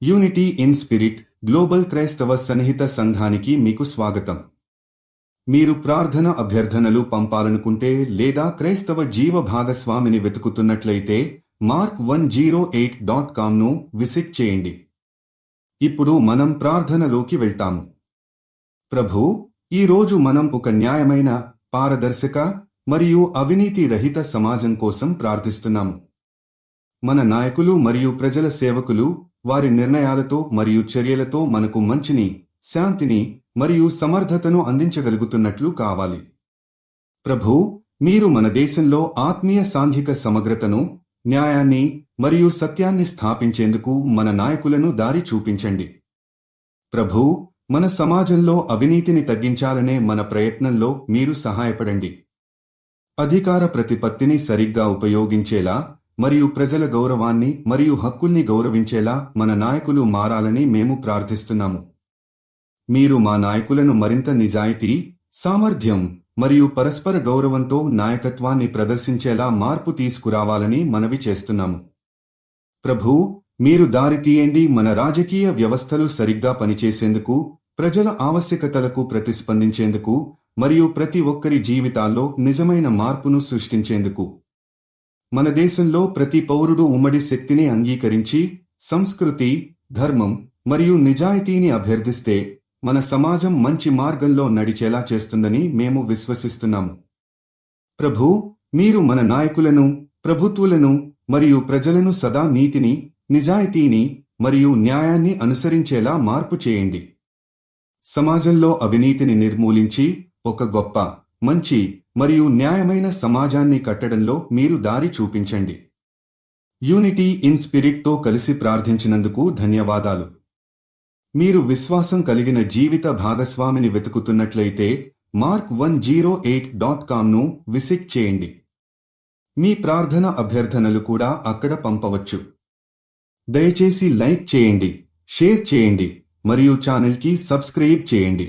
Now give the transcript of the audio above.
Unity in spirit global క్రైస్తవ సన్నిహిత సంఘానికి మీకు స్వాగతం. మీరు ప్రార్థన అభ్యర్థనలు పంపాలనుకుంటే లేదా క్రైస్తవ జీవ భాగస్వామిని వెతుకుతున్నట్లయితే mark108.comను విజిట్ చేయండి. ఇప్పుడు మనం ప్రార్థనలోకి వెళ్తాము. ప్రభూ, ఈరోజు మనం ఒక న్యాయమైన, పారదర్శక మరియు అవినీతి రహిత సమాజం కోసం ప్రార్థిస్తున్నాము. మన నాయకులు మరియు ప్రజల సేవకులు వారి నిర్ణయాలతో మరియు చర్యలతో మనకు మంచిని, శాంతిని మరియు సమర్థతను అందించగలుగుతున్నట్లు కావాలి. ప్రభూ, మీరు మన దేశంలో ఆత్మీయ సాంఘిక సమగ్రతను, న్యాయాన్ని మరియు సత్యాన్ని స్థాపించేందుకు మన నాయకులను దారి చూపించండి. ప్రభూ, మన సమాజంలో అవినీతిని తగ్గించాలనే మన ప్రయత్నంలో మీరు సహాయపడండి. అధికార ప్రతిపత్తిని సరిగ్గా ఉపయోగించేలా మరియు ప్రజల గౌరవాన్ని మరియు హక్కుల్ని గౌరవించేలా మన నాయకులు మారాలని మేము ప్రార్థిస్తున్నాము. మీరు మా నాయకులను మరింత నిజాయితీ, సామర్థ్యం మరియు పరస్పర గౌరవంతో నాయకత్వాన్ని ప్రదర్శించేలా మార్పు తీసుకురావాలని మనవి చేస్తున్నాము. ప్రభూ, మీరు దారి తీయండి. మన రాజకీయ వ్యవస్థలు సరిగ్గా పనిచేసేందుకు, ప్రజల ఆవశ్యకతలకు ప్రతిస్పందించేందుకు మరియు ప్రతి ఒక్కరి జీవితాల్లో నిజమైన మార్పును సృష్టించేందుకు. మన దేశంలో ప్రతి పౌరుడు ఉమ్మడి శక్తిని అంగీకరించి సంస్కృతి, ధర్మం మరియు నిజాయితీని అభ్యర్థిస్తే మన సమాజం మంచి మార్గంలో నడిచేలా చేస్తుందని మేము విశ్వసిస్తున్నాము. ప్రభూ, మీరు మన నాయకులను, ప్రభుత్వాలను మరియు ప్రజలను సదా నీతిని, నిజాయితీని మరియు న్యాయాన్ని అనుసరించేలా మార్పు చేయండి. సమాజంలో అవినీతిని నిర్మూలించి ఒక గొప్ప, మంచి మరియు న్యాయమైన సమాజాన్ని కట్టడంలో మీరు దారి చూపించండి. యూనిటీ ఇన్ స్పిరిట్తో కలిసి ప్రార్థించినందుకు ధన్యవాదాలు. మీరు విశ్వాసం కలిగిన జీవిత భాగస్వామిని వెతుకుతున్నట్లయితే mark108.comను విజిట్ చేయండి. మీ ప్రార్థన అభ్యర్థనలు కూడా అక్కడ పంపవచ్చు. దయచేసి లైక్ చేయండి, షేర్ చేయండి మరియు ఛానల్కి సబ్స్క్రైబ్ చేయండి.